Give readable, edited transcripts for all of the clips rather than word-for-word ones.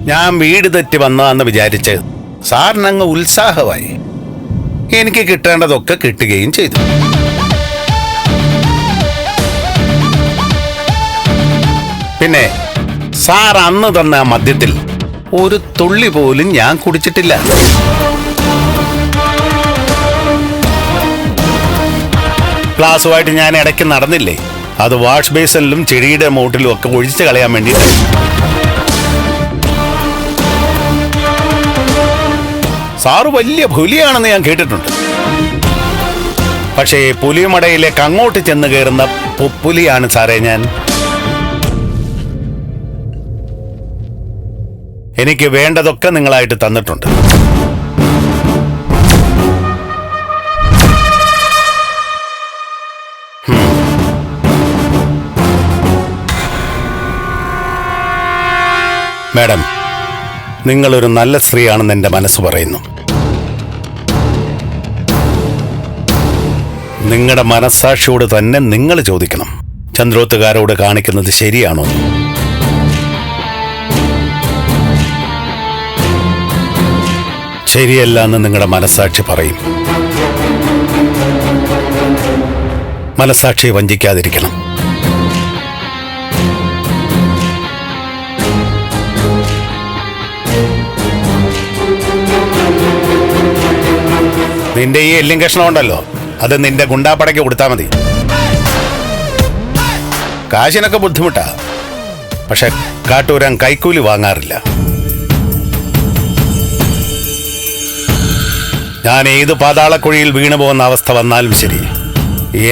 ഞാൻ വീട് തെറ്റി വന്നതാന്ന് വിചാരിച്ച് സാറിനങ്ങ് ഉത്സാഹമായി. എനിക്ക് കിട്ടേണ്ടതൊക്കെ കിട്ടുകയും ചെയ്തു. പിന്നെ സാർ അന്ന് തന്ന ആ മദ്യത്തിൽ ഒരു തുള്ളി പോലും ഞാൻ കുടിച്ചിട്ടില്ല. ഗ്ലാസുമായിട്ട് ഞാൻ ഇടയ്ക്ക് നടന്നില്ലേ, അത് വാഷ് ബേസിനിലും ചെടിയുടെ മൂട്ടിലും ഒക്കെ ഒഴിച്ചു കളയാൻ വേണ്ടിയിട്ട്. സാറ് വലിയ പുലിയാണെന്ന് ഞാൻ കേട്ടിട്ടുണ്ട്. പക്ഷേ പുലിമടയിലേക്ക് അങ്ങോട്ട് ചെന്ന് കയറുന്ന പുലിയാണ് സാറേ ഞാൻ. എനിക്ക് വേണ്ടതൊക്കെ നിങ്ങളായിട്ട് തന്നിട്ടുണ്ട്. മാഡം, നിങ്ങളൊരു നല്ല സ്ത്രീയാണെന്ന് എൻ്റെ മനസ്സ് പറയുന്നു. നിങ്ങളുടെ മനസ്സാക്ഷിയോട് തന്നെ നിങ്ങൾ ചോദിക്കണം, ചന്ദ്രോത്തുകാരോട് കാണിക്കുന്നത് ശരിയാണോ? ശരിയല്ല എന്ന് നിങ്ങളുടെ മനസ്സാക്ഷി പറയും. മനസ്സാക്ഷിയെ വഞ്ചിക്കാതിരിക്കണം. നിന്റെ ഈ എല്ലും കഷ്ണം ഉണ്ടല്ലോ, അത് നിന്റെ ഗുണ്ടാപ്പടയ്ക്ക് കൊടുത്താൽ മതി. കാശിനൊക്കെ ബുദ്ധിമുട്ടാ, പക്ഷെ കാട്ടൂരാൻ കൈക്കൂലി വാങ്ങാറില്ല. ഞാൻ ഏത് പാതാളക്കുഴിയിൽ വീണു പോകുന്ന അവസ്ഥ വന്നാലും ശരി,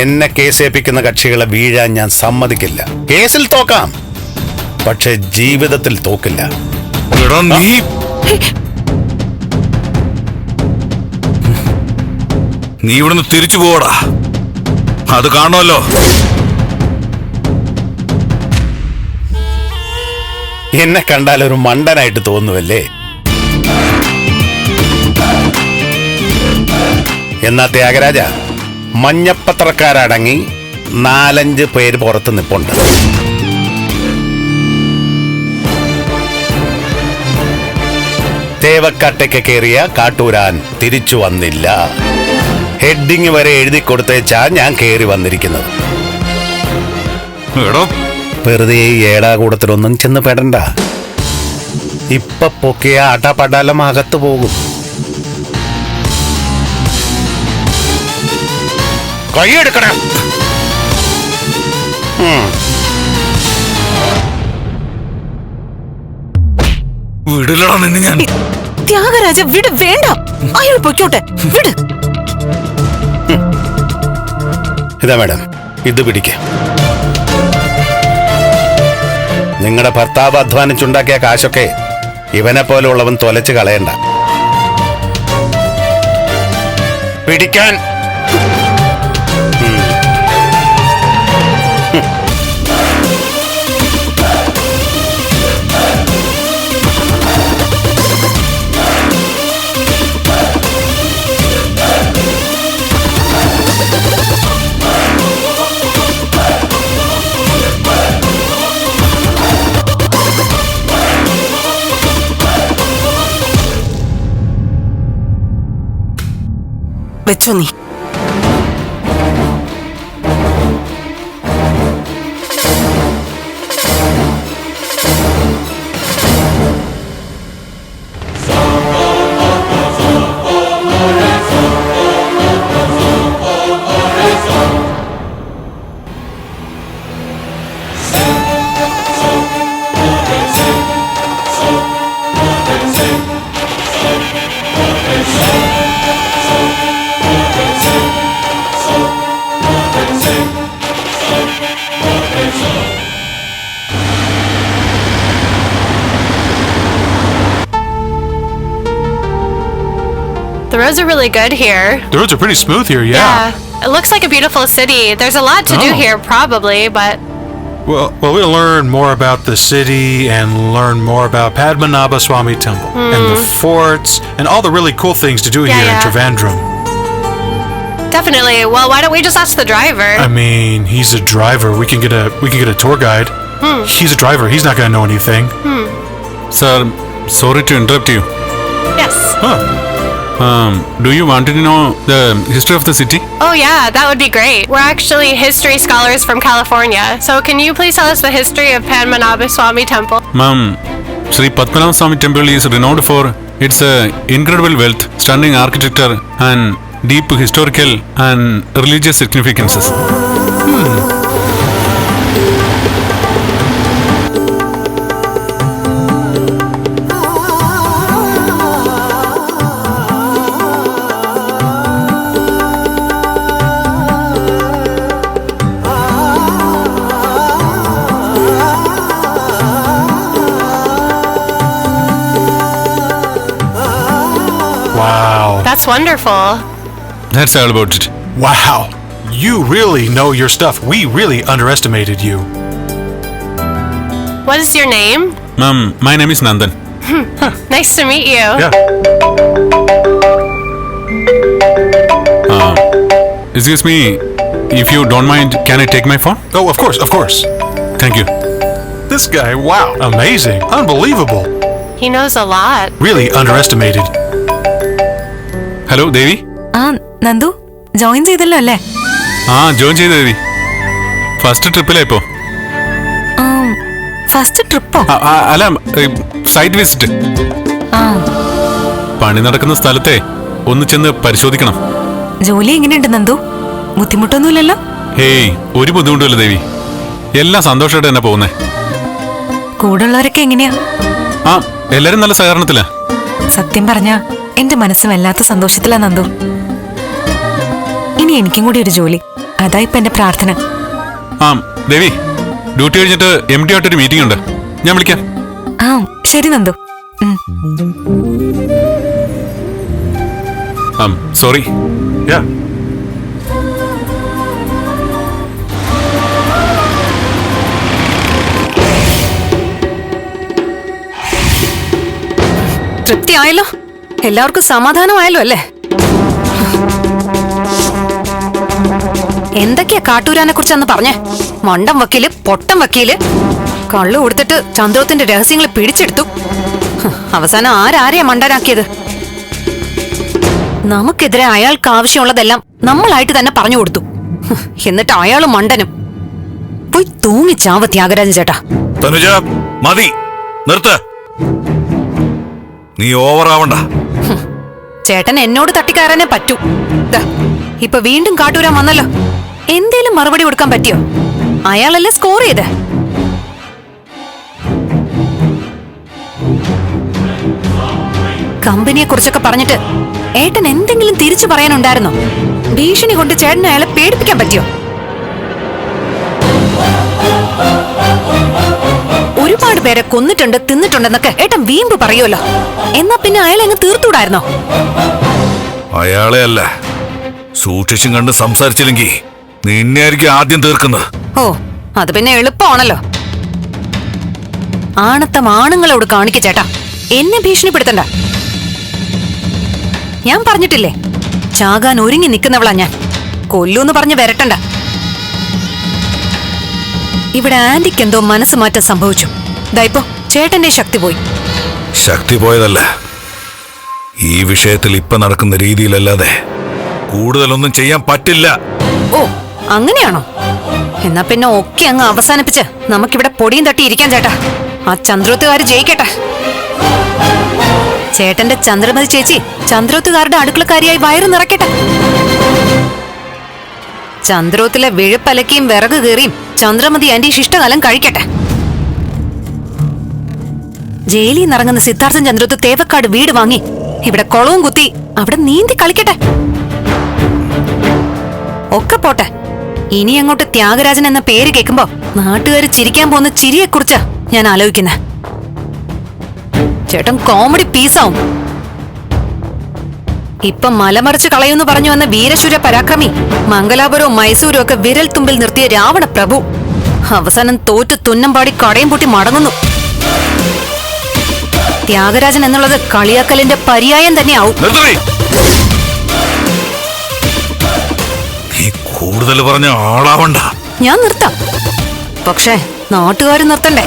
എന്നെ കേസേൽപ്പിക്കുന്ന കക്ഷികളെ വീഴാൻ ഞാൻ സമ്മതിക്കില്ല. കേസിൽ തോക്കാം, പക്ഷെ ജീവിതത്തിൽ തോക്കില്ല. നീ ഇവിടുന്ന് തിരിച്ചു പോടാ, അത് കാണുമല്ലോ. എന്നെ കണ്ടാൽ ഒരു മണ്ടനായിട്ട് തോന്നുവല്ലേ? എന്നാ ത്യാഗരാജ, മഞ്ഞപ്പത്രക്കാരടങ്ങി 4-5 പേര് പുറത്ത് നിപ്പുണ്ട്. തേവക്കാട്ടേക്ക് കയറിയ കാട്ടൂരാൻ തിരിച്ചു വന്നില്ല. ഹെഡിങ് വരെ എഴുതി കൊടുത്തേച്ചാ ഞാൻ കയറി വന്നിരിക്കുന്നത്. വെറുതെ ഏടാകൂടത്തിലൊന്നും ചെന്ന് പെടണ്ട. ഇപ്പൊ പൊക്കിയ ആട്ടാപ്പടാലം അകത്ത് പോകും. കൈയെടുക്കണം. വിടില്ലടാ നിന്നെ ഞാൻ. ത്യാഗരാജ വിട്, വേണ്ട, അയാൾ പൊയ്ക്കോട്ടെ, വിട്. ഇതാ മാഡം, ഇത് പിടിക്ക. നിങ്ങളുടെ ഭർത്താവ് അധ്വാനിച്ചുണ്ടാക്കിയ കാശൊക്കെ ഇവനെ പോലുള്ളവൻ തൊലച്ച് കളയണ്ട. പിടിക്കാൻ. വെച്ചോ നീ. The roads are really good here. The roads are pretty smooth here, yeah. It looks like a beautiful city. There's a lot to do here, probably, but... Well, we'll learn more about the city and learn more about Padmanabha Swami Temple and the forts and all the really cool things to do here in Trivandrum. Definitely. Well, why don't we just ask the driver? I mean, he's a driver. We can get a tour guide. He's a driver. He's not going to know anything. Sir, sorry to interrupt you. Yes. Do you want to know the history of the city? Oh, yeah, that would be great. We're actually history scholars from California. So, can you please tell us the history of Padmanabhaswamy Temple? Ma'am, Sri Padmanabha Swami Temple is renowned for its incredible wealth, stunning architecture, and deep historical and religious significances. Wow. That's wonderful. That's all about it. Wow. You really know your stuff. We really underestimated you. What is your name? Ma'am, my name is Nandan. Nice to meet you. Yeah. Excuse me, if you don't mind, can I take my phone? Oh, of course, of course. Thank you. This guy, wow. Amazing. Unbelievable. He knows a lot. Really underestimated. Hello, Devi? ആ Nandu join ചെയ്തല്ലോ അല്ലേ? Join ചെയ്തു ദേവി. First ട്രിപ്പിലായിപ്പോ. First ട്രിപ്പോ? അല്ല, site visit. പണി നടക്കുന്ന സ്ഥലത്തെ ഒന്ന് ചെന്ന് പരിശോധിക്കണം. ജോലി എങ്ങനെയുണ്ട് നന്ദു? ബുദ്ധിമുട്ടൊന്നുമില്ലല്ലോ? ഹേയ്, ഒരു ബുദ്ധിമുട്ടുമില്ല ദേവി. എല്ലാം സന്തോഷമായിട്ട് തന്നെ പോകുന്നേ. കൂടുള്ളവരൊക്കെ എങ്ങനെയാ? എല്ലാരും നല്ല സഹകരണത്തിലാ. സത്യം പറഞ്ഞ എന്റെ മനസ്സ് വല്ലാത്ത സന്തോഷത്തിലാ നന്ദു. ഇനി എനിക്കും കൂടി ഒരു ജോലി, അതാ ഇപ്പൊ എന്റെ പ്രാർത്ഥന. ദേവി, ഡ്യൂട്ടി കഴിഞ്ഞിട്ട് MD ആയിട്ടൊരു മീറ്റിംഗ് ഉണ്ട്, ഞാൻ വിളിക്കാം. ശരി നന്ദു. സോറി. തൃപ്തിയായല്ലോ, എല്ലാവർക്കും സമാധാനമായല്ലോ അല്ലേ? എന്തൊക്കെയാ കാട്ടൂരാനെ കുറിച്ചെന്ന് പറഞ്ഞേ? മണ്ടം വക്കീല്, പൊട്ടം വക്കീല്, കള്ളു കൊടുത്തിട്ട് ചന്ദ്രോത്തിന്റെ രഹസ്യങ്ങൾ പിടിച്ചെടുത്തു. അവസാനം ആരാരെയാ മണ്ടനാക്കിയത്? നമുക്കെതിരെ അയാൾക്ക് ആവശ്യമുള്ളതെല്ലാം നമ്മളായിട്ട് തന്നെ പറഞ്ഞു കൊടുത്തു. എന്നിട്ട് അയാളും മണ്ടനും. പോയി തൂങ്ങിച്ചാവ ത്യാഗരാജൻ ചേട്ടാ. തനുജ, മതി, നിർത്ത്. നീ ഓവറാവണ്ട. ചേട്ടൻ എന്നോട് തട്ടിക്കയറാനേ പറ്റൂ. ഇപ്പൊ വീണ്ടും കാട്ടൂരാൻ വന്നല്ലോ. എന്തേലും മറുപടി കൊടുക്കാൻ പറ്റിയോ? അയാളല്ലേ സ്കോർ ചെയ്ത്. കമ്പനിയെ കുറിച്ചൊക്കെ പറഞ്ഞിട്ട് ഏട്ടൻ എന്തെങ്കിലും തിരിച്ചു പറയാനുണ്ടായിരുന്നോ? ഭീഷണി കൊണ്ട് ചേട്ടൻ അയാളെ പേടിപ്പിക്കാൻ പറ്റിയോ? ഒരുപാട് പേരെ കൊന്നിട്ടുണ്ട്, തിന്നിട്ടുണ്ടെന്നൊക്കെ ഏട്ടൻ വീമ്പ് പറയുമല്ലോ. എന്നാ പിന്നെ അയാളെ അങ്ങ് തീർത്തൂടായിരുന്നോ? അയാളെ അല്ല, സൂക്ഷിച്ചും കണ്ട് സംസാരിച്ചില്ലെങ്കിൽ നിന്നെ ആയിരിക്കും ആദ്യം തീർക്കുന്നത്. ഓ, അത് പിന്നെ എളുപ്പമാണല്ലോ. ആണത്തം ആണുങ്ങളോട് കാണിക്ക ചേട്ടാ, എന്നെ ഭീഷണിപ്പെടുത്തണ്ട. ഞാൻ പറഞ്ഞിട്ടില്ലേ, ചാകാൻ ഒരുങ്ങി നിൽക്കുന്നവളാ ഞാൻ. കൊല്ലൂന്ന് പറഞ്ഞ് വരട്ടണ്ട. ഇവിടെ ആന്റിക്ക് എന്തോ മനസ്സ് മാറ്റം സംഭവിച്ചു. ദായിപ്പോ ചേട്ടന്റെ ശക്തി പോയി. ശക്തി പോയതല്ല, ഈ വിഷയത്തിൽ ഇപ്പൊ നടക്കുന്ന രീതിയിലല്ലാതെ കൂടുതലൊന്നും ചെയ്യാൻ പറ്റില്ല. ഓ, അങ്ങനെയാണോ? എന്നാ പിന്നെ ഒക്കെ അങ്ങ് അവസാനിപ്പിച്ച് നമുക്കിവിടെ പൊടിയും തട്ടി ഇരിക്കാൻ ചേട്ടാ. ആ ചന്ദ്രോത്തുകാര് ജയിക്കട്ടെ. ചേട്ടന്റെ ചന്ദ്രമതി ചേച്ചി ചന്ദ്രോത്തുകാരുടെ അടുക്കളക്കാരിയായി വയറ് നിറയ്ക്കട്ടെ. ചന്ദ്രോത്തിലെ വിഴുപ്പലക്കിയും വിറക് കീറിയും ചന്ദ്രമതി ആന്റി ശിഷ്ടകാലം കഴിക്കട്ടെ. ജയിലിൽ നിന്നിറങ്ങുന്ന സിദ്ധാർത്ഥൻ ചന്ദ്രോത്ത് തേവക്കാട് വീട് വാങ്ങി ഇവിടെ കുളവും കുത്തി അവിടെ നീന്തി കളിക്കട്ടെ. ഒക്കെ പോട്ടെ, ഇനി അങ്ങോട്ട് ത്യാഗരാജൻ എന്ന പേര് കേൾക്കുമ്പോ നാട്ടുകാര് ചിരിക്കാൻ പോകുന്ന ചിരിയെക്കുറിച്ചാ ഞാൻ ആലോചിക്കുന്നത്. ചേട്ടൻ കോമഡി പീസാവും. ഇപ്പൊ മലമറിച്ച് കളയുമെന്ന് പറഞ്ഞു വന്ന വീരശൂര പരാക്രമി, മംഗലാപുരവും മൈസൂരും ഒക്കെ വിരൽ തുമ്പിൽ നിർത്തിയ രാവണ പ്രഭു അവസാനം തോറ്റ് തുന്നമ്പാടി കടയും പൊട്ടി മടങ്ങുന്നു. ത്യാഗരാജൻ എന്നുള്ളത് കളിയാക്കലിന്റെ പര്യായം തന്നെയാവും. നീ കൂടുതൽ പറഞ്ഞ ആളാവണ്ട. ഞാൻ നിർത്താം, പക്ഷേ നാട്ടുകാർ നിർത്തണ്ടേ?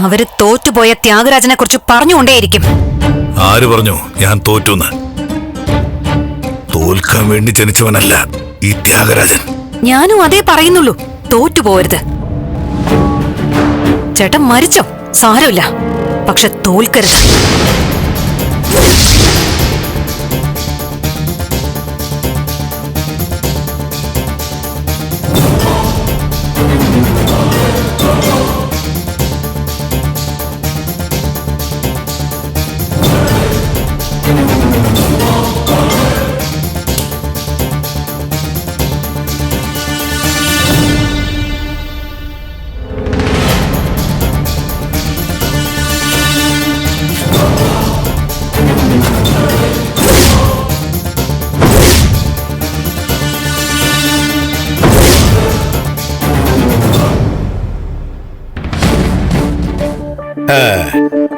അവര് തോറ്റുപോയ ത്യാഗരാജനെ കുറിച്ച് പറഞ്ഞുകൊണ്ടേയിരിക്കും. ആര് പറഞ്ഞു ഞാൻ തോറ്റുന്ന്? തോൽക്കാൻ വേണ്ടി ജനിച്ചവനല്ല ഈ ത്യാഗരാജൻ. ഞാനും അതേ പറയുന്നുള്ളൂ, തോറ്റുപോകരുത്. ചേട്ടൻ മരിച്ചോ സാരമില്ല, പക്ഷെ തോൽക്കരുത്.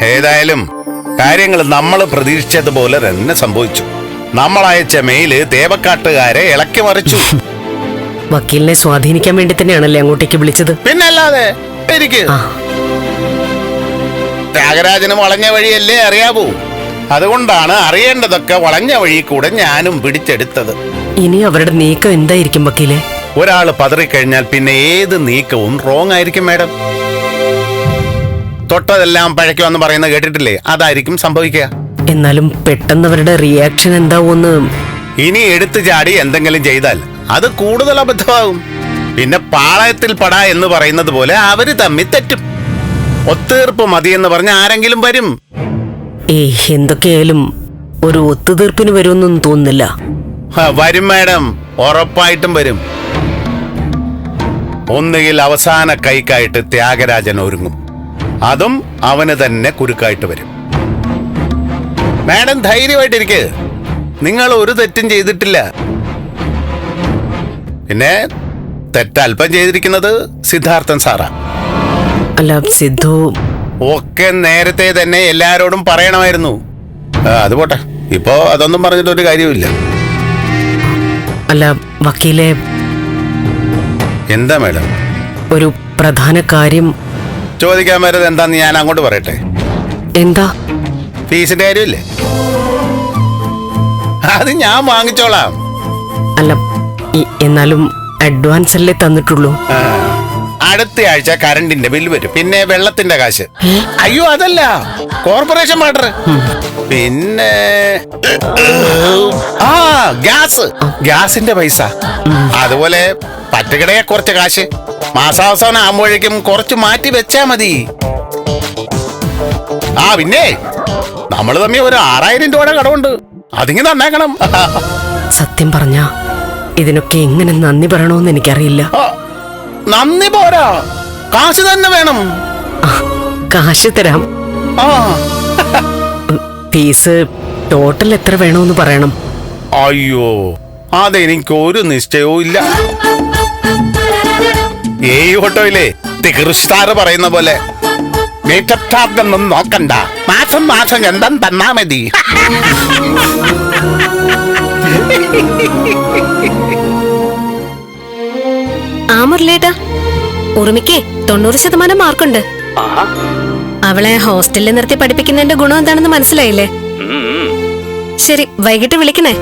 ഏതായാലും കാര്യങ്ങൾ നമ്മൾ പ്രതീക്ഷിച്ചതുപോലെ തന്നെ സംഭവിച്ചു. നമ്മളയച്ച മെയില് തേവക്കാട്ടുകാരെ ഇളക്കി മറിച്ചു. വക്കീലിനെ സ്വാധീനിക്കാൻ വേണ്ടി തന്നെയാണല്ലേ അങ്ങോട്ടേക്ക് വിളിച്ചത്? പിന്നല്ലാതെ എനിക്ക് ത്യാഗരാജന് വളഞ്ഞ വഴിയല്ലേ അറിയാവൂ. അതുകൊണ്ടാണ് അറിയേണ്ടതൊക്കെ വളഞ്ഞ വഴി കൂടെ ഞാനും പിടിച്ചെടുത്തത്. ഇനി അവരുടെ നീക്കം എന്തായിരിക്കും വക്കീലെ? ഒരാള് പതറിക്കഴിഞ്ഞാൽ പിന്നെ ഏത് നീക്കവും റോങ് ആയിരിക്കും മാഡം. തൊട്ടതെല്ലാം പഴയ്ക്കുമെന്ന് പറയുന്നത് കേട്ടിട്ടില്ലേ? അതായിരിക്കും സംഭവിക്കുക. എന്നാലും പെട്ടെന്ന് അവരുടെ റിയാക്ഷൻ എന്താവോന്ന്. ഇനി എടുത്തു ചാടി എന്തെങ്കിലും ചെയ്താൽ അത് കൂടുതൽ അബദ്ധമാകും. പിന്നെ പാളയത്തിൽ പടാ എന്ന് പറയുന്നത് പോലെ അവര് തമ്മിൽ തെറ്റും. ഒത്തീർപ്പ് മതിയെന്ന് പറഞ്ഞ ആരെങ്കിലും വരും. എന്തൊക്കെയായാലും ഒരു ഒത്തുതീർപ്പിന് വരുമെന്നൊന്നും തോന്നുന്നില്ല. വരും മാഡം, ഉറപ്പായിട്ടും വരും. ഒന്നുകിൽ അവസാന കൈക്കായിട്ട് ത്യാഗരാജൻ ഒരുങ്ങും, അതും അവന് തന്നെ കുരുക്കായിട്ട് വരും. മാഡം ധൈര്യമായിട്ടിരിക്കെ, നിങ്ങൾ ഒരു തെറ്റും ചെയ്തിട്ടില്ല. പിന്നെ തെറ്റൽപ്പം ചെയ്തിരിക്കുന്നത് സിദ്ധാർത്ഥൻ സാറാ. അല്ല സിദ്ധു, ഒക്കെ നേരത്തെ തന്നെ എല്ലാരോടും പറയണമായിരുന്നു. അത് പോട്ടെ, ഇപ്പോ അതൊന്നും പറഞ്ഞിട്ടൊരു കാര്യമില്ല. അല്ല വക്കീലെ, എന്താ മാഡം? ഒരു പ്രധാന കാര്യം ചോദിക്കാൻ വരുന്നത് എന്താന്ന് ഞാൻ അങ്ങോട്ട് പറയട്ടെ. എന്താ? ഫീസിന്റെ കാര്യമില്ലേ? അത് ഞാൻ വാങ്ങിച്ചോളാം. അല്ല എന്നാലും അഡ്വാൻസ് അല്ലേ തന്നിട്ടുള്ളൂ? അടുത്ത ആഴ്ച കറണ്ടിന്റെ ബില്ല് വരും, പിന്നെ വെള്ളത്തിന്റെ കാശ്. അയ്യോ അതല്ല, കോർപ്പറേഷൻ വാട്ടർ, പിന്നെ ഗ്യാസിന്റെ പൈസ, അതുപോലെ പറ്റുകിടയെ കുറച്ച് കാശ്. മാസാവസാനം ആകുമ്പോഴേക്കും കുറച്ച് മാറ്റി വെച്ചാ മതി. പിന്നെ നമ്മൾ തമ്മിൽ ഒരു 6000 രൂപയുടെ കടമുണ്ട്, അതിങ്ങനെ നന്നാക്കണം. സത്യം പറഞ്ഞ ഇതിനൊക്കെ എങ്ങനെ നന്ദി പറയണമെന്ന് എനിക്കറിയില്ല. നന്ദി പോരാ, കാശ് തന്നെ വേണം. കാശ് തരാം. ഫീസ് ടോട്ടൽ എത്ര വേണമെന്ന് പറയണം. അയ്യോ, അതെനിക്ക് ഒരു നിശ്ചയവും ഇല്ല. ഓട്ടോയിലെ തികൃഷ്ടാർ പറയുന്ന പോലെ മീറ്റർ ചാർജ് ഒന്നും നോക്കണ്ട, മാസം മാസം എന്തും തന്നാ മതി. മുരളിയേട്ടാ, ഉറുമിക്ക് 90% മാർക്കുണ്ട്. അവളെ ഹോസ്റ്റലിൽ നിർത്തി പഠിപ്പിക്കുന്നതിന്റെ ഗുണം എന്താണെന്ന് മനസ്സിലായില്ലേ? ശരി, വൈകിട്ട് വിളിക്കണേ.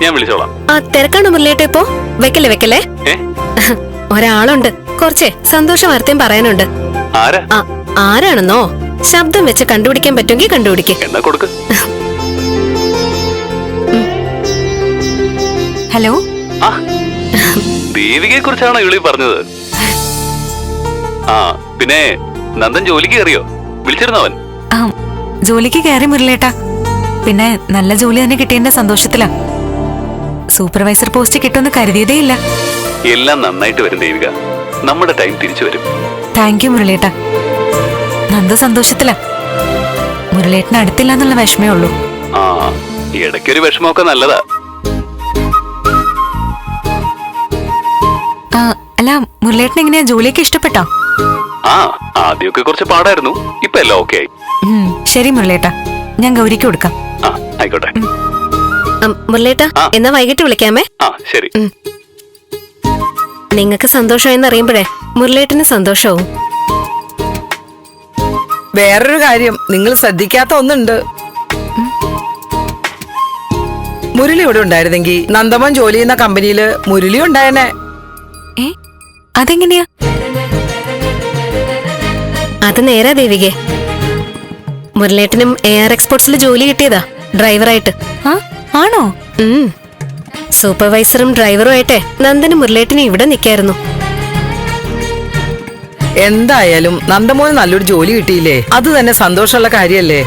ഞാൻ വിളിച്ചോളാം. തിരക്കാണോ മുരളിയേട്ടാ ഇപ്പോ? വെക്കല്ലേ. ഒരാളുണ്ട്, കുറച്ചേ സന്തോഷ വാർത്തയും പറയാനുണ്ട്. ആരാണെന്നോ ശബ്ദം വെച്ച് കണ്ടുപിടിക്കാൻ പറ്റുമെങ്കിൽ കണ്ടുപിടിക്കേ. എന്നാ കൊടുക്ക്. ഹലോ, ദേവികയെ കുറിച്ചാണോ ഇളി പറഞ്ഞത്? പിന്നെ നന്ദൻ ജോലിക്ക് കയറിയോ? വിളിച്ചിരുന്നവൻ? ജോലിക്ക് കയറി മുരളിയേട്ടാ. പിന്നെ നല്ല ജോലി തന്നെ കിട്ടിയതിന്റെ സന്തോഷത്തിലാ. സൂപ്പർവൈസർ പോസ്റ്റ് കിട്ടുമെന്ന് കരുതിയതേ ഇല്ല. എല്ലാം നന്നായിട്ട് വരും ദേവിക, നമ്മുടെ ടൈം തിരിച്ചു വരും. താങ്ക് യു മുരളിയേട്ടാ. നന്ദു സന്തോഷത്തിലാ. മുരളിയേട്ടന് അടുത്തില്ല എന്നുള്ള വിഷമേ ഉള്ളൂ. ഇടയ്ക്കൊരു വിഷമമൊക്കെ നല്ലതാ. അല്ല, മുരളിയേട്ടൻ എങ്ങനെയാ, ജോലിയൊക്കെ ഇഷ്ടപ്പെട്ടോ? ആദ്യമൊക്കെ കുറച്ച് പാടായിരുന്നു, ഇപ്പൊ എല്ലാം ഓക്കെ ആയി. ശരി മുരളിയേട്ടാ, ഞാൻ ഗൗരിക്ക് കൊടുക്കാം. ആയിക്കോട്ടെ മുരളിയേട്ടാ, എന്നാ വൈകിട്ട് വിളിക്കാമേ. ശരി. നിങ്ങക്ക് സന്തോഷമായെന്ന് അറിയുമ്പോഴേ മുരളിയേട്ടന് സന്തോഷവും. വേറൊരു കാര്യം നിങ്ങൾ ശ്രദ്ധിക്കാത്ത ഒന്നുണ്ട്. മുരളി ഇവിടെ ഉണ്ടായിരുന്നെങ്കിൽ നന്ദമോൻ ജോലി ചെയ്യുന്ന കമ്പനിയില് മുരളി ഉണ്ടായനെ. അതെങ്ങനെയാ? അത് നേരാ ദേവികെ. മുരളേട്ടനും എയർ എക്സ്പോർട്സിൽ ജോലി കിട്ടിയതാ, ഡ്രൈവറായിട്ട്. ആണോ? സൂപ്പർവൈസറും ഡ്രൈവറും ആയിട്ടെ നന്ദനും മുരളേട്ടനും ഇവിടെ നിൽക്കായിരുന്നു. എന്തായാലും നന്ദമോന് നല്ലൊരു ജോലി കിട്ടിയില്ലേ, അത് തന്നെ സന്തോഷമുള്ള കാര്യല്ലേ.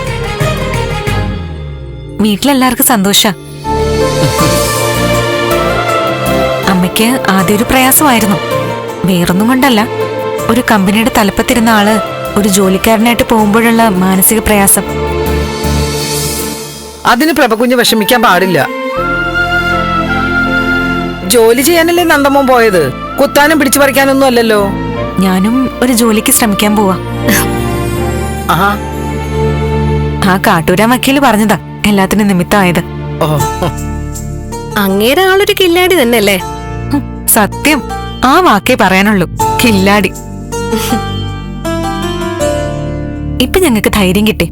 വീട്ടിലെല്ലാവർക്കും സന്തോഷ. അമ്മയ്ക്ക് ആദ്യം ഒരു പ്രയാസമായിരുന്നു. വേറൊന്നും കൊണ്ടല്ല, ഒരു കമ്പനിയുടെ തലപ്പത്തിരുന്ന ആള് ഒരു ജോലിക്കാരനായിട്ട് പോകുമ്പോഴുള്ള മാനസിക പ്രയാസം. അതിന് പ്രഭകുഞ്ഞ് വിഷമിക്കാൻ പാടില്ല. ജോലി ചെയ്യാനല്ലേ നന്ദമോൻ പോയത്, കുത്താനും പിടിച്ചു പറിക്കാനൊന്നും അല്ലല്ലോ. ഞാനും ഒരു ജോലിക്ക് ശ്രമിക്കാൻ പോവാ. ആ കാട്ടൂരാൻ വക്കീല് പറഞ്ഞതാ എല്ലാത്തിനും നിമിത്തമായത്. അങ്ങേരെ ആളൊരു കില്ലാടി തന്നെയല്ലേ? സത്യം, ആ വാക്കേ പറയാനുള്ളൂ, കില്ലാടി. ഇപ്പൊ ഞങ്ങൾക്ക് ധൈര്യം കിട്ടി.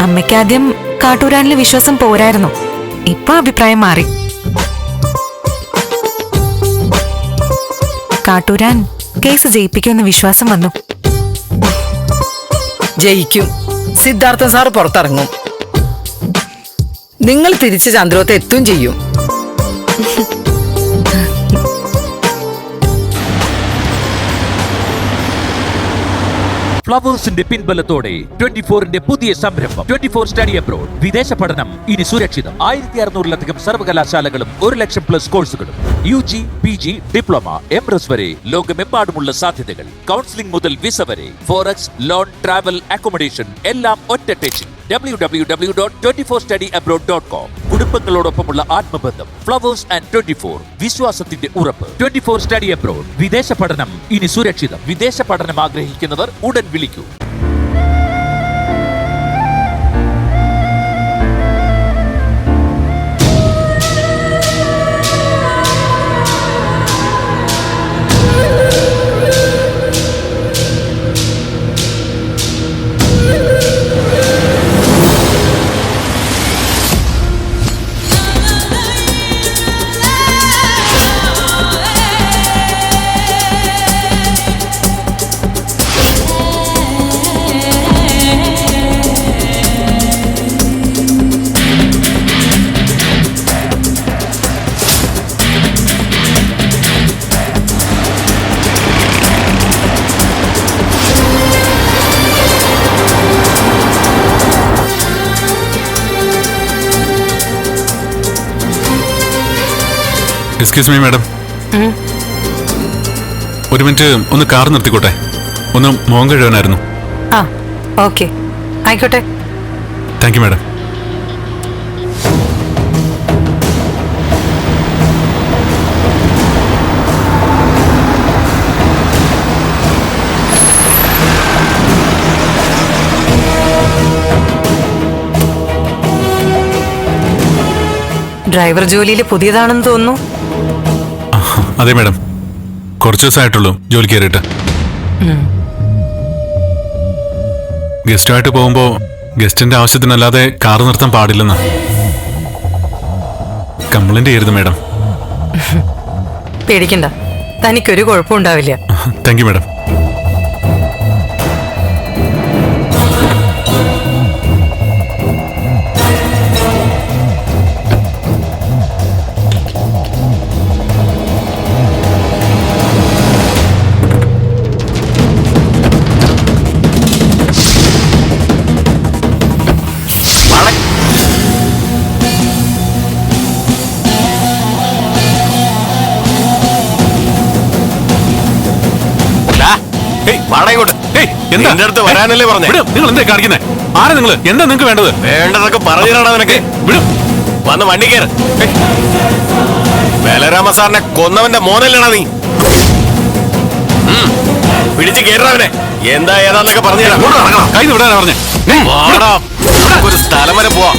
അമ്മയ്ക്കാദ്യം കാട്ടൂരാനിലെ വിശ്വാസം പോരായിരുന്നു, ഇപ്പൊ അഭിപ്രായം മാറി. കാട്ടൂരാൻ കേസ് ജയിപ്പിക്കുമെന്ന് വിശ്വാസം വന്നു. ജയിക്കും. സിദ്ധാർത്ഥൻ സാറ് പുറത്തിറങ്ങും. നിങ്ങൾ തിരിച്ച് ചന്ദ്രോത്ത് എത്തും ചെയ്യും. ഫ്ലവേഴ്സിന്റെ പിൻബലത്തോടെ 24ന്റെ പുതിയ സംരംഭം 24 സ്റ്റഡി അബ്രോഡ്. വിദേശ പഠനം ഇനി സുരക്ഷിതം. 1600-ലധികം സർവകലാശാലകളും 1,00,000+ കോഴ്സുകളും. UG, PG, ഡിപ്ലോമ, MRS വരെ ലോകമെമ്പാടുമുള്ള സാധ്യതകൾ. കൗൺസിലിംഗ് മുതൽ വിസ വരെ. ഫോറക്സ്, ലോൺ, ട്രാവൽ, അക്കോമഡേഷൻ എല്ലാം ഒറ്റ ടെച്ചിൽ. www.24studyabroad.com. കുടുംബങ്ങളോടൊപ്പമുള്ള ആത്മബന്ധം. ഫ്ലവേഴ്സ് ആൻഡ് 24, വിശ്വാസത്തിന്റെ ഉറപ്പ്. 24 സ്റ്റഡി അബ്രോഡ്. വിദേശ പഠനം ഇനി സുരക്ഷിതം. വിദേശ പഠനം ആഗ്രഹിക്കുന്നവർ ഉടൻ വിളിക്കൂ. എക്സ്ക്യൂസ് മീ മാഡം, ഒരു മിനിറ്റ് ഒന്ന് കാർ നിർത്തിക്കോട്ടെ, ഒന്ന് മോൻ കഴുകാനായിരുന്നു. ഓക്കെ, ആയിക്കോട്ടെ. Thank you madam. ഡ്രൈവർ ജോലിയിൽ പുതിയതാണെന്ന് തോന്നുന്നു. അതെ മാഡം, കുറച്ച് ദിവസമായിട്ടുള്ളൂ ജോലി കയറിയിട്ട്. ഗസ്റ്റുമായിട്ട് പോകുമ്പോൾ ഗസ്റ്റിന്റെ ആവശ്യത്തിനല്ലാതെ കാർ നിർത്താൻ പാടില്ലെന്ന് കംപ്ലൈന്റ് ചെയ്യരുത് മാഡം. പേടിക്കണ്ട, തനിക്കൊരു കുഴപ്പമുണ്ടാവില്ല. Thank you madam. വരാനല്ലേ പറഞ്ഞേ? നിങ്ങൾ എന്താ കാണിക്കുന്നേ? ആരാ നിങ്ങള്? എന്താ നിങ്ങൾക്ക് വേണ്ടത്? വേണ്ടതൊക്കെ പറഞ്ഞിട്ടാണ് നിനക്ക്. വന്ന് വണ്ടി കയറ്. ബലരാമ സാറിനെ കൊന്നവന്റെ മോനല്ലടാ നീ. പിടിച്ച് കയറാവനെ. എന്താ ഏതാന്നൊക്കെ പറഞ്ഞു തരാം. കൈ വിടാനാ പറഞ്ഞേ? ഒരു സ്ഥലം വരെ പോവാ.